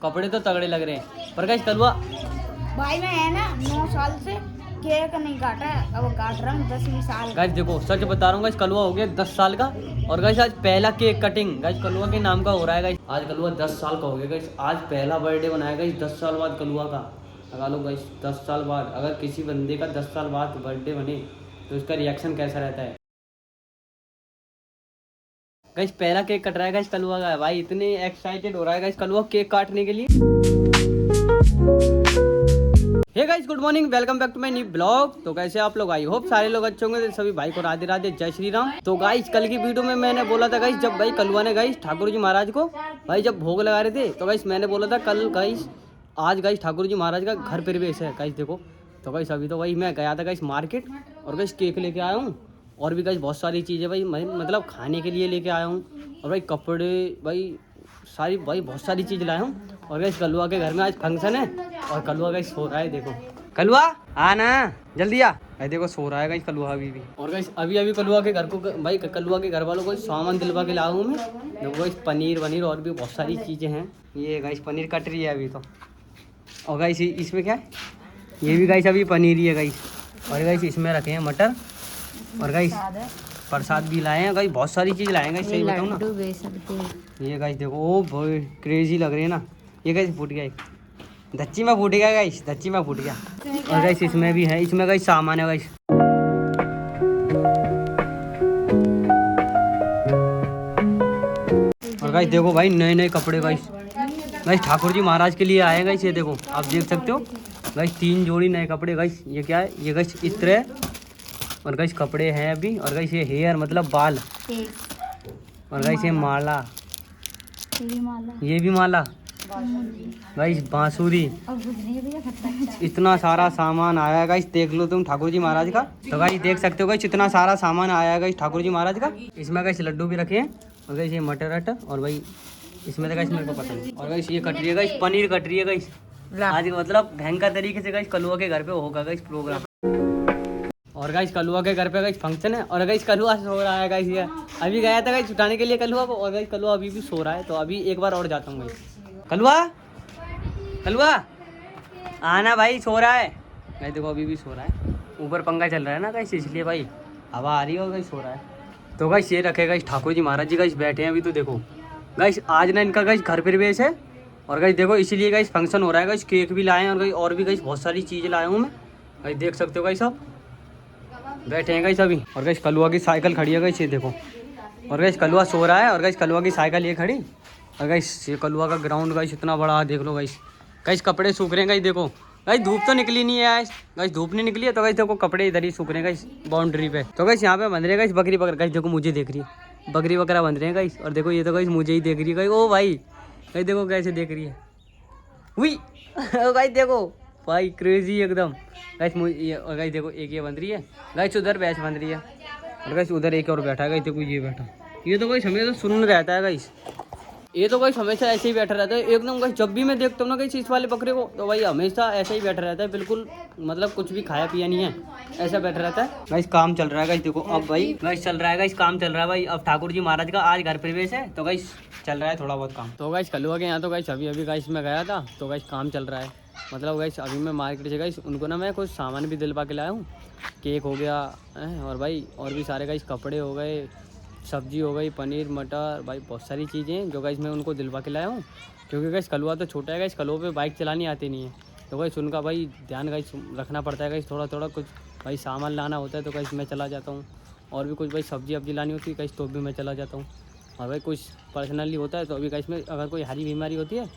कपड़े तो तगड़े लग रहे हैं पर गाइस कलवा भाई मैं है ना 9 साल से केक नहीं काटा है, अब काट रहा हूँ 10वीं साल। गाइस देखो सच बता रहा हूँ गाइस, कलवा हो गया 10 साल का। और गाइस आज पहला केक कटिंग गाइस कलवा के नाम का हो रहा है गाइस। आज कलवा 10 साल का हो गया गाइस, आज पहला बर्थडे बनाया गाइस 10 साल बाद कलवा का। लगा लो गाइस 10 साल बाद अगर किसी बंदे का 10 साल बाद बर्थडे बने तो उसका रिएक्शन कैसा रहता है। गाइस पहला केक कट रहा है गाइस कलवा का, भाई इतने एक्साइटेड हो रहा है गाइस कलवा केक काटने के लिए। Hey guys good morning, welcome back to my new blog. तो कैसे आप लोग, आई होप सारे लोग अच्छे होंगे। सभी भाई को राधे राधे, जय श्री राम। तो गाइस कल की वीडियो में मैंने बोला था गाइस, जब भाई कलवा ने गाइस ठाकुर जी महाराज को भाई जब भोग लगा रहे थे तो गाइस मैंने बोला था कल गाइस आज गाइस ठाकुर जी महाराज का घर प्रवेश है गाइस। देखो तो गाइस अभी तो भाई मैं गया था गाइस मार्केट और गाइस केक लेके आया हूँ और भी गाइस बहुत सारी चीज़ें भाई मतलब खाने के लिए लेके आया हूँ। और भाई कपड़े भाई सारी भाई बहुत सारी चीज़ लाया हूँ। और गाइस कलवा के घर में आज फंक्शन है और कलवा गाइस सो रहा है। देखो कलवा आना जल्दी आ, भाई देखो सो रहा है गाइस कलवा अभी भी। और गाइस अभी कलवा के घर को भाई कलवा के घर वालों को सामान दिलवा के लाया हूँ मैं। देखो गाइस पनीर वनीर और भी बहुत सारी चीज़ें हैं। ये गाइस पनीर कट रही है अभी तो। और गाइस इसमें क्या है, ये भी गाइस अभी पनीर ही है गाइस। और गाइस इसमें रखे हैं मटर और गाइस प्रसाद भी लाए हैं गाइस, बहुत सारी चीज़ लाए हैं गाइस। सही बताऊँ ना, ये गाइस देखो ओ भाई क्रेजी लग रही है ना। ये गाइस फूट गया, धच्ची में फूट गया गाइस, धच्ची में फूट गया। और गाइस इसमें भी है, इसमें गाइस सामान है गाइस। और गाइस देखो भाई नए नए कपड़े गाइस, गाइस ठाकुर जी महाराज के लिए आए गाइस। ये देखो आप देख सकते हो गाइस 3 जोड़ी नए कपड़े गाइस। ये क्या है, ये गाइस इत्र है और गाइस कपड़े हैं अभी। और गाइस ये हेयर मतलब बाल। और गाइस ये माला, ये भी माला गाइस, बांसुरी, इतना सारा सामान आया है गाइस। देख लो तुम ठाकुर जी महाराज का। तो गाइस देख सकते हो गाइस इतना सारा सामान आया है गाइस ठाकुर जी महाराज का। इसमें गाइस लड्डू भी रखे हैं और गाइस ये मटर अटर और भाई इसमें तो गाइस मेरे को पता नहीं। और गाइस ये कट रही है गाइस, पनीर कट रही है गाइस आज, मतलब भयंकर तरीके से गाइस कलुआ के घर पे होगा गाइस प्रोग्राम। और गाइस कलुआ के घर पे गाइस फंक्शन है और गाइस कलुआ सो रहा है गाइस। ये अभी गया था गाइस उठाने के लिए कलुआ को और गाइस कलुआ अभी भी सो रहा है। तो अभी एक बार और जाता हूँ गाइस। कलुआ कलुआ आना भाई, सो रहा है गाइस। देखो अभी भी सो रहा है, ऊपर पंखा चल रहा है ना गाइस इसलिए भाई हवा आ रही है और गाइस सो रहा है। तो गाइस ये रखे गाइस ठाकुर जी महाराज जी गाइस बैठे हैं अभी। तो देखो गाइस आज ना इनका गाइस घर प्रवेश है और गाइस देखो इसीलिए गाइस फंक्शन हो रहा है गाइस। केक भी लाए हैं और गाइस और भी गाइस बहुत सारी चीज़ें लाया हूँ मैं गाइस। देख सकते हो गाइस सब बैठे हैं गाइस अभी। और गाइस कलुआ की साइकिल खड़ी है गाइस, ये देखो। और गाइस कलुआ सो रहा है और गाइस कलुआ की साइकिल ये खड़ी। और गाइस ये कलुआ का ग्राउंड गाइस इतना बड़ा देख लो गाइस। गाइस कपड़े सूख रहे हैं गाइस, देखो गाइस धूप तो निकली नहीं है गाइस, धूप नहीं निकली है तो गाइस देखो कपड़े इधर ही सूख रहे हैं गाइस बाउंड्री पे। तो गाइस यहाँ पे बंध रहे हैं गाइस बकरी बकरा। गाइस देखो मुझे देख रही है, बकरी बकरा बंध रहे हैं गाइस। और देखो ये तो गाइस मुझे ही देख रही है गाइस। ओ भाई गाइस देखो कैसे देख रही है, हुई गाइस देखो भाई क्रेजी एकदम गाइस। और गाइस देखो एक ये बंध रही है गाइस, उधर भैंस बंध रही है और गाइस उधर एक और बैठा है गाइस। देखो ये बैठा, ये तो गाइस हमेशा सुन रहता है गाइस। ये तो गाइस हमेशा ऐसे ही बैठा रहता है एकदम गाइस। जब भी मैं देखता हूँ ना गाइस इस वाले बकरे को तो भाई हमेशा ऐसे ही बैठा रहता है, बिल्कुल मतलब कुछ भी खाया पिया नहीं है, ऐसा बैठा रहता है गाइस। काम चल रहा है गाइस, देखो अब भाई गाइस चल रहा है गाइस, काम चल रहा है भाई। अब ठाकुर जी महाराज का आज घर प्रवेश है तो गाइस चल रहा है थोड़ा बहुत काम। तो गाइस कलुआ के यहाँ तो गाइस अभी गाइस मैं गया था तो गाइस काम चल रहा है। मतलब गाइस अभी मैं मार्केट से गाइस उनको ना मैं कुछ सामान भी दिलवा के लाया हूँ। केक हो गया और भाई और भी सारे गाइस कपड़े हो गए, सब्जी हो गई, पनीर मटर भाई बहुत सारी चीज़ें जो गाइस मैं उनको दिलवा के लाया हूँ। क्योंकि गाइस कलुआ तो छोटा है गाइस, कलुआ पे बाइक चलानी आती नहीं है तो गाइस उनका भाई ध्यान गाइस रखना पड़ता है गाइस। थोड़ा थोड़ा कुछ भाई सामान लाना होता है तो गाइस मैं चला जाता हूँ। और भी कुछ भाई सब्जी वब्जी लानी होती है गाइस तो भी मैं चला जाता हूँ। और भाई कुछ पर्सनली होता है तो अभी गाइस में अगर कोई हरी बीमारी होती है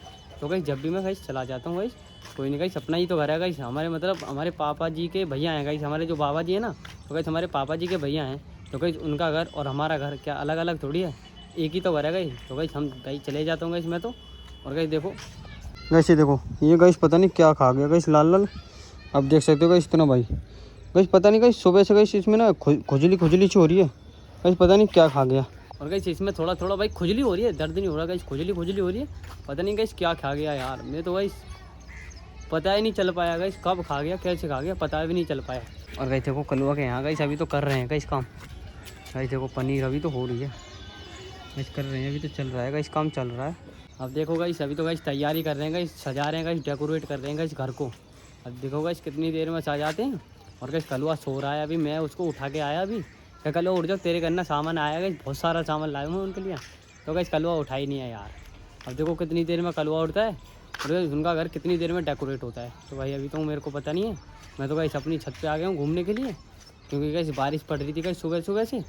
तो गाइस जब भी मैं गाइस चला जाता हूँ गाइस। कोई नहीं गाइस अपना ही तो घर है गाइस हमारे, मतलब हमारे पापा जी के भैया हैं गाइस। हमारे जो बाबा जी हैं ना तो गाइस हमारे पापा जी के भैया हैं तो गाइस उनका घर और हमारा घर क्या अलग अलग थोड़ी है, एक ही तो घर है गाइस। तो गाइस हम गाइस चले जाता हूँ गाइस मैं तो। और गाइस देखो गाइस ये देखो ये गाइस पता नहीं क्या खा गया गाइस लाल लाल। अब देख सकते हो गाइस इतना भाई गाइस पता नहीं गाइस सुबह से गाइस इसमें ना खुजली खुजली सी हो रही है गाइस, पता नहीं क्या खा गया। और गाइस इसमें थोड़ा थोड़ा भाई खुजली हो रही है, दर्द नहीं हो रहा गाइस, खुजली खुजली हो रही है। पता नहीं गाइस क्या खा गया यार, मैं तो गाइस पता ही नहीं चल पाया गाइस कब खा गया कैसे खा गया, पता भी नहीं चल पाया। और गाइस देखो कलुआ के यहाँ गाइस अभी तो कर रहे हैं गाइस काम। गाइस देखो पनीर अभी तो हो रही है गाइस, कर रहे हैं अभी तो चल रहा है गाइस, काम चल रहा है। अब देखो गाइस अभी तो गाइस तैयारी कर रहे हैं गाइस, सजा रहे हैं गाइस, डेकोरेट कर रहे हैं गाइस घर को। अब देखो गाइस कितनी देर में सजाते हैं। और गाइस कलुआ सो रहा है अभी, मैं उसको उठा के आया अभी, क्या कलुआ उठ जाओ, तेरे घर ना सामान आया गाइस, बहुत सारा सामान लाया हूँ उनके लिए। तो गाइस कलुआ उठा ही नहीं है यार। अब देखो कितनी देर में कलुआ उठता है और गाइस उनका घर कितनी देर में डेकोरेट होता है। तो भाई अभी तो मेरे को पता नहीं है, मैं तो गाइस अपनी छत पे आ गया हूँ घूमने के लिए, क्योंकि गाइस बारिश पड़ रही थी गाइस सुबह सुबह से,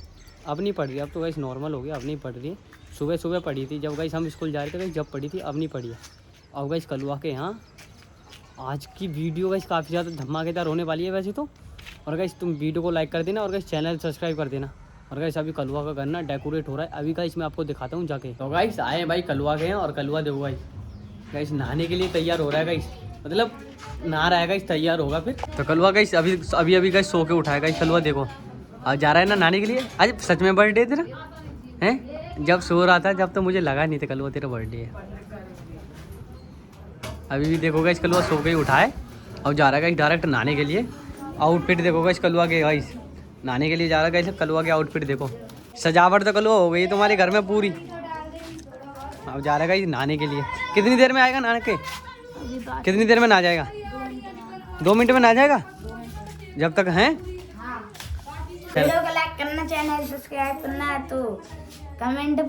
अब नहीं पड़ रही, अब तो गाइस नॉर्मल हो गया, अब नहीं पड़ रही है। सुबह सुबह पड़ी थी जब गाइस हम स्कूल जा रहे थे गाइस, जब पड़ी थी, अब नहीं पड़ी है। अब गाइस कलुआ के यहाँ आज की वीडियो गाइस काफ़ी ज़्यादा धमाकेदार होने वाली है वैसे तो। और गाइस तुम वीडियो को लाइक कर देना और गाइस चैनल सब्सक्राइब कर देना। और गाइस अभी कलुआ का घर ना डेकोरेट हो रहा है, अभी गाइस मैं आपको दिखाता हूँ जाके। तो गाइस आए भाई कलुआ के हैं और कलुआ देखो गाइस नहाने के लिए तैयार हो रहा है गाइस, मतलब नहा रहा है गाइस, तैयार होगा फिर। तो कलुआ गाइस अभी गाइस सो के उठाया गाइस कलुआ देखो, अब जा रहा है ना नहाने के लिए। आज सच में बर्थडे तेरा है? जब सो रहा था जब तो मुझे लगा नहीं था कलुआ तेरा बर्थडे है। अभी भी देखो गाइस कलुआ सो के ही उठा है, अब जा रहा है गाइस डायरेक्ट नहाने के लिए। आउटफिट देखो गाइस कलुआ के, गाइस नहाने के लिए जा रहा है गाइस कलुआ के आउटफिट देखो, सजावट तो कलुआ हो गई तुम्हारे घर में पूरी। अब जा रहा है गाइस नहाने के लिए। कितनी देर में आएगा नहा के? कितनी देर में नहा जाएगा? 2 मिनट में नहा जाएगा जब तक हैं। वीडियो को लाइक करना, चैनल सब्सक्राइब करना, तो कमेंट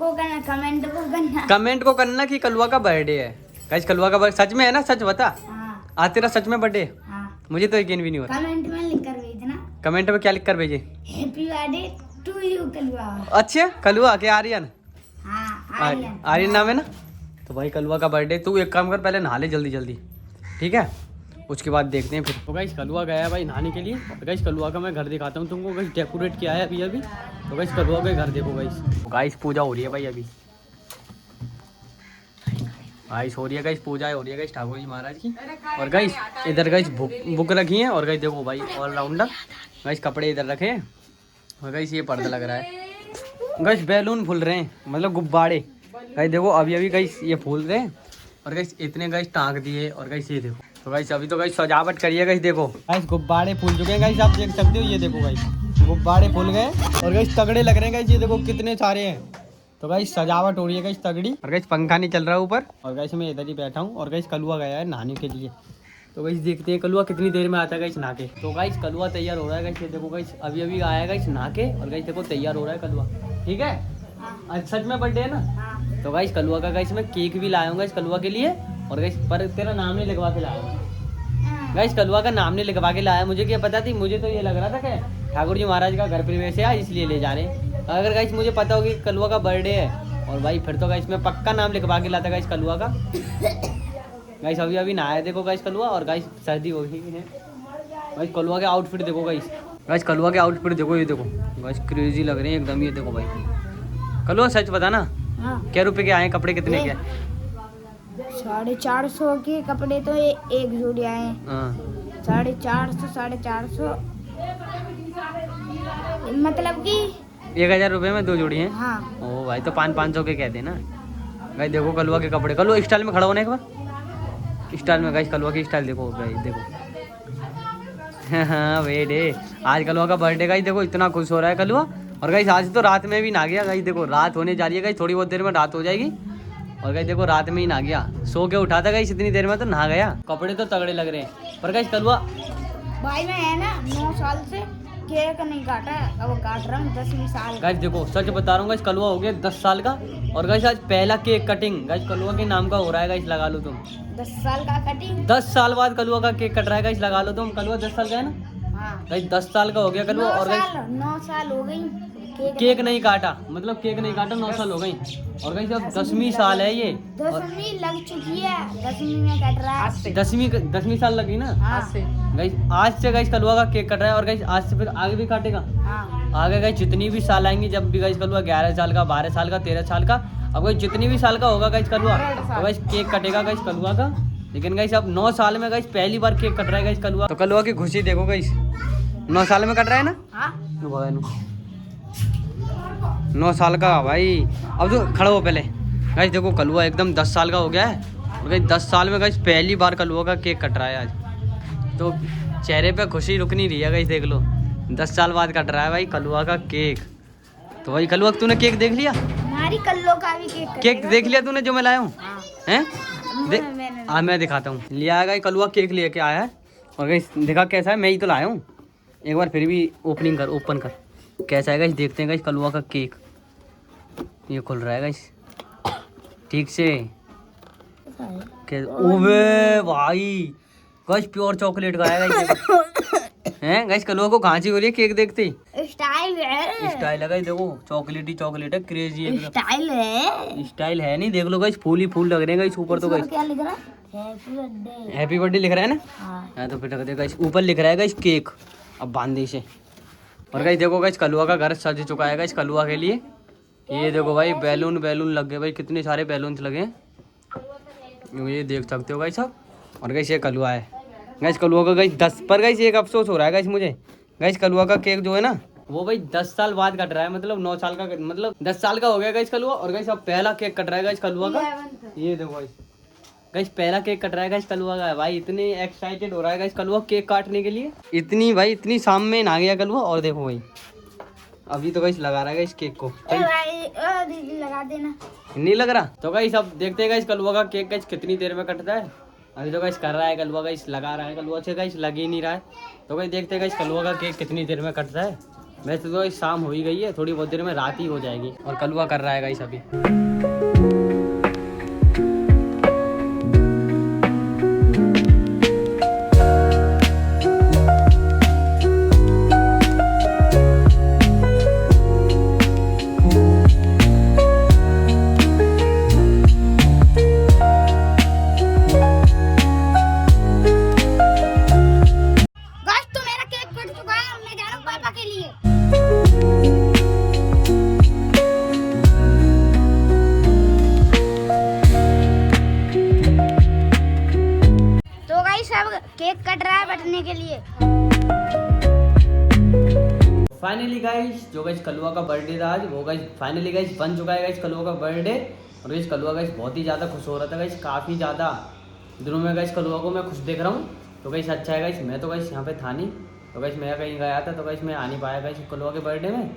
को करना कि कलुआ का बर्थडे है गाइस। कलुआ का बर्थडे सच में है ना? सच बता। हाँ। आज तेरा सच में बर्थडे? हाँ। मुझे तो यकीन भी नहीं हो रहा। कमेंट में लिख कर भेजना। कमेंट में क्या लिख कर भेजे? हैप्पी बर्थडे टू यू कलुआ। अच्छा कलुआ के आर्यन? हाँ आर्यन नाम है ना? तो भाई कलुआ का बर्थडे, तू एक काम कर पहले नहा ले जल्दी जल्दी, ठीक है, उसके बाद देखते हैं फिर। तो गाइस कलुआ गया है भाई नहाने के लिए। तो गाइस कलुआ का मैं घर दिखाता हूँ तुमको, गाइस डेकोरेट किया है अभी। तो गाइस कलुआ का घर देखो गाइस पूजा हो रही है भाई अभी, गाइस हो रही है गाइस पूजा हो रही है गाइस ठाकुर जी महाराज की। और गाइस इधर गाइस बुक रखी है। और गाइस देखो भाई ऑलराउंडर गाइस कपड़े इधर रखे हैं। और गाइस ये पर्दा लग रहा है गाइस, बैलून फूल रहे हैं, मतलब गुब्बारे गाइस देखो अभी गाइस ये फूल रहे हैं। और गाइस इतने गाइस टांग दिए। और गाइस ये देखो, तो गाइस अभी तो गाइस सजावट करिए गाइस, देखो गाइस गुब्बारे फूल चुके हैं गाइस, आप देख सकते हो, ये देखो गाइस गुब्बारे फूल गए और गाइस तगड़े लग रहे हैं गाइस, ये देखो कितने सारे हैं। तो गाइस सजावट हो रही है गाइस तगड़ी। और गाइस पंखा नहीं चल रहा है ऊपर। और गाइस मैं इधर ही बैठा हूँ। और गाइस कलुआ गया है नहाने के लिए। तो गाइस देखते हैं कलुआ कितनी देर में आता है गाइस नहा के। तो गाइस कलुआ तैयार हो रहा है गाइस, ये देखो गाइस अभी आया गाइस नहा के। और गाइस देखो तैयार हो रहा है कलुआ, ठीक है। आज सच में बर्थडे है ना? तो गाइस कलुआ का गाइस मैं केक भी लाया हूँ गाइस कलुआ के लिए। और गाइस पर तेरा नाम नहीं लिखवा के लाया गाइस, कलुआ का नाम नहीं लिखवा के लाया। मुझे क्या पता थी, मुझे तो ये लग रहा था कि ठाकुर जी महाराज का घर प्रवेश है इसलिए ले जा रहे हैं। अगर गाइस मुझे पता होगी कलुआ का बर्थडे है और भाई फिर तो गाइस मैं पक्का नाम लिखवा के लाता गाइस कलुआ का। गाइस अभी नहाया देखो गाइस कलुआ। और गाइस सर्दी हो गई है गाइस। कलुआ के आउटफिट देखो गाइस कलुआ के आउटफिट देखो, ये देखो गाइस क्रेजी लग रहे हैं एकदम। ये देखो भाई कलुआ सच बता ना, क्या रुपए के आए कपड़े, कितने के? 450 के कपड़े तो एक जोड़ी आए हैं। 450 मतलब कि 1000 रुपए में 2 जोड़ी हैं। हाँ। ओ भाई तो 500 के कहते ना गाइस। देखो कलुआ के कपड़े, कलुआ स्टाइल में खड़ा होने एक बार, स्टाइल में गाइस कलुआ की स्टाइल देखो गाइस देखो। हाँ बेटे आज कलुआ का बर्थडे गाइस, देखो इतना खुश हो रहा है कलुआ। और गाइस आज तो रात में भी नहा गया गाइस, देखो रात होने जा रही है गाइस, थोड़ी बहुत देर में रात हो जाएगी। और गाइस देखो रात में ही नहा गया, सो के उठा था गाइस इतनी देर में तो नहा गया। कपड़े तो तगड़े लग रहे हैं। पर गाइस कलुआ भाई मैं है ना 9 साल से केक नहीं काटा, अब काट रहा हूँ 10वीं साल। गाइस देखो सच बता रहा हूँ गाइस कलुआ हो गया 10 साल का। और गाइस आज पहला केक कटिंग गाइस कलुआ के नाम का हो रहा है गाइस, लगा लो तुम। 10 साल का कटिंग, 10 साल बाद कलुआ का केक कट रहा है गाइस, लगा लो तुम। कलुआ 10 साल का है ना? हाँ। गाइस 10 साल का हो गया कलुआ। और गाइस 9 साल हो गई केक नहीं काटा, मतलब केक नहीं काटा 9 साल हो गई। और गाइस अब 10वीं साल है ये, 10वीं लग चुकी है, 10वीं में कट रहा है। 10वीं साल लगी ना गाइस। आज से गाइस कलुआ का केक कट रहा है। और गाइस आज से फिर आगे भी काटेगा। आगे गाइस जितनी भी साल आएंगी, जब भी गाइस कलुआ 11 साल का, 12 साल का, 13 साल का, अब गाइस जितनी भी साल का होगा गाइस कलुआ, तो गाइस केक कटेगा गाइस कलुआ का। लेकिन गाइस अब 9 साल में गाइस पहली बार केक कट रहा है गाइस कलुआ। तो कलुआ की खुशी देखो गाइस, 9 साल में कट रहा है ना? 9 साल का भाई। अब तो खड़ा हो पहले गाइस, देखो कलुआ एकदम 10 साल का हो गया है। और गाइस 10 साल में गाइस पहली बार कलुआ का केक कट रहा है आज। तो चेहरे पे खुशी रुक नहीं रही है गाइस, देख लो 10 साल बाद कट रहा है भाई कलुआ का केक। तो भाई कलुआ तूने केक देख लिया? हमारी कल्लो का भी केक देख लिया तूने जो मैं लाया हूँ? हाँ। हैं? मैंने हाँ मैं दिखाता हूँ। लिया आएगा कलुआ केक लेके आया है और गाइस देखा कैसा है, मैं ही तो लाया हूँ। एक बार फिर भी ओपन कर कैसा है गाइस, देखते हैं गाइस कलुआ का केक। ये खुल रहा है गाइस ठीक से। ओवे भाई गाइस प्योर चॉकलेट का है गाइस। हैं गाइस कलुआ को खांसी हो रही है केक देखते ही। स्टाइल है, स्टाइल है गाइस, देखो चॉकलेट ही चॉकलेट है, क्रेजी है। स्टाइल है। नहीं देख लो गाइस, फूल ही फूल लग रहे हैं गाइस ऊपर तो गाइस। क्या लिख रहा है? हैप्पी बर्थडे लिख रहा है ना। हाँ। तो फिर रख गाइस, ऊपर लिख रहा है गाइस केक। अब बांध दे इसे। और गाइस देखो गाइस कलुआ का घर सज चुका है गाइस कलुआ के लिए। ये देखो भाई बैलून लग गए भाई, कितने सारे बैलून लगे हैं, ये देख सकते हो गाइस सब। और गाइस ये कलुआ है गाइस, कलुआ का गाइस 10 पर गाइस एक अफसोस हो रहा है गाइस मुझे। गाइस कलुआ का केक जो है ना वो भाई 10 साल बाद कट रहा है, मतलब 9 साल का, मतलब 10 साल का हो गया गाइस कलुआ। और गाइस अब पहला केक कट रहा है गाइस कलुआ का। ये देखो गाइस पहला केक कट रहा है गाइस कलुआ का। भाई इतने एक्साइटेड हो रहा है गाइस कलुआ केक काटने के लिए, इतनी शाम में ना गया कलुआ। और देखो भाई अभी तो गाइस लगा रहा है गाइस केक को। दीदी लगा देना। नहीं लग रहा तो गाइस अब देखते हैं गाइस कलुआ का केक गाइस कितनी देर में कटता है। अभी तो गाइस कर रहा है कलुआ, गाइस लगा रहा है कलुआ से, गाइस लग ही नहीं रहा है। तो गाइस देखते हैं गाइस कलुआ का केक कितनी देर में कटता है। वैसे तो गाइस शाम हो ही गई है, थोड़ी बहुत देर में रात ही हो जाएगी। और कलुआ कर रहा है गाइस अभी। केक कट रहा है बटने के लिए। फाइनली गाइस जो गाइस कलुआ का बर्थडे था आज, वो गाइस फाइनली गाइस बन चुका है गाइस कलुआ का बर्थडे। और गाइस कलुआ गाइस बहुत ही ज़्यादा खुश हो रहा था गाइस, काफ़ी ज़्यादा दिनों में गाइस कलुआ को मैं खुश देख रहा हूँ। तो गाइस अच्छा है गाइस, मैं तो गाइस यहाँ पे था नहीं, तो गाइस मैं कहीं गया था, तो गाइस मैं आ नहीं पाया गाइस कलुआ के बर्थडे में।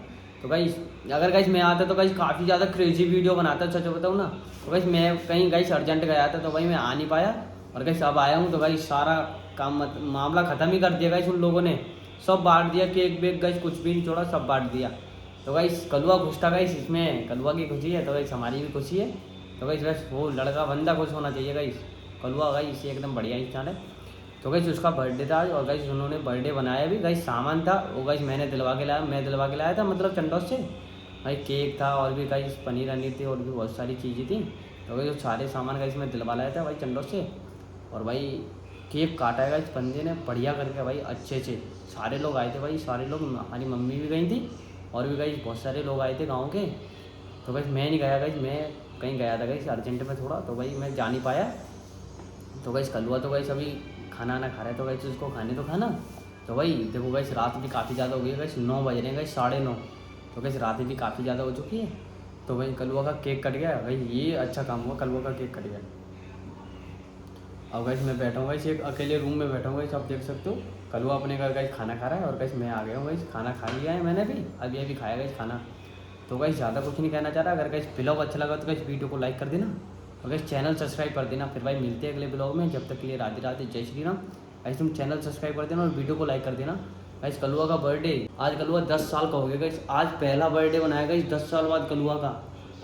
तो गाइस अगर गाइस मैं आता तो गाइस काफ़ी ज़्यादा क्रेजी वीडियो बनाता, सच बताऊँ ना। तो गाइस मैं कहीं गाइस अर्जेंट गया था तो भाई मैं आ नहीं पाया। और गाइस अब आया हूँ तो गाइस सारा काम मामला ख़त्म ही कर दिया गाइस उन लोगों ने, सब बांट दिया, केक बेक गाइस कुछ भी नहीं छोड़ा, सब बांट दिया। तो गाइस कलुआ खुश था गाइस, इसमें कलुआ की खुशी है तो गाइस हमारी भी खुशी है। तो गाइस बस वो लड़का बंदा खुश होना चाहिए गाइस, कलुआ गाइस ये एकदम बढ़िया इंसान है। तो गाइस उसका बर्थडे था और गाइस उन्होंने बर्थडे बनाया भी। गाइस सामान था वो गाइस मैं दिलवा के लाया था, मतलब चंडोस से भाई। केक था और भी गाइस पनीर वनीर थी और भी बहुत सारी चीज़ें थी। तो गाइस सारे सामान गाइस मैं दिलवा लाया था भाई चंडोस से। और भाई केक काटा है गाइस बंदे ने बढ़िया करके भाई, अच्छे से। सारे लोग आए थे भाई, सारे लोग, हमारी मम्मी भी गई थी और भी गाइस बहुत सारे लोग आए थे गाँव के। तो गाइस मैं नहीं गया गाइस, मैं कहीं गया था गाइस अर्जेंट में थोड़ा, तो भाई मैं जा नहीं पाया। तो गाइस कलुआ तो गाइस अभी खाना ना खा रहा है, तो गाइस उसको खाने तो खाना। तो भाई देखो गाइस रात भी काफ़ी ज़्यादा हो गई है गाइस, 9 बज रहे हैं गाइस, 9:30। तो गाइस रात भी काफ़ी ज़्यादा हो चुकी है। तो भाई कलुआ का केक कट गया भाई, ये अच्छा काम हुआ, कलुआ का केक कट गया। अब गाइस मैं बैठा हूँ गाइस एक अकेले रूम में बैठा हूँ गाइस, आप देख सकते हो। कलुआ अपने घर गाइस खाना खा रहा है और गाइस मैं आ गया हूँ गाइस, खाना खा लिया है मैंने भी, अभी खाया गाइस खाना। तो गाइस ज़्यादा कुछ नहीं कहना चाह रहा। अगर गाइस ब्लॉग अच्छा लगा तो गाइस वीडियो को लाइक कर देना और गाइस चैनल सब्सक्राइब कर देना। फिर भाई मिलते हैं अगले ब्लॉग में, जब तक के लिए राधे राधे, जय श्री राम। गाइस तुम चैनल सब्सक्राइब कर देना और वीडियो को लाइक कर देना। गाइस कलुआ का बर्थडे आज, कलुआ 10 साल का हो गया गाइस, आज पहला बर्थडे बनाया गाइस 10 साल बाद कलुआ का।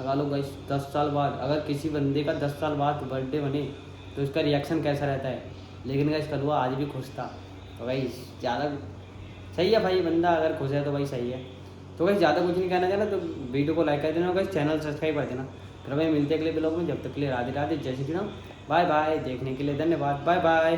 लगा लो गाइस 10 साल बाद, अगर किसी बंदे का 10 साल बाद बर्थडे बने तो उसका रिएक्शन कैसा रहता है। लेकिन गाइस कलुआ आज भी खुश था। तो गाइस ज़्यादा सही है भाई, बंदा अगर खुश है तो भाई सही है। तो गाइस ज़्यादा कुछ नहीं कहना चाहना, तो वीडियो को लाइक कर देना और गाइस चैनल सब्सक्राइब कर देना। फिर भाई मिलते हैं अगले ब्लॉग में, जब तक के लिए राधे राधे, जय श्री राम, बाय बाय। देखने के लिए धन्यवाद, बाय बाय।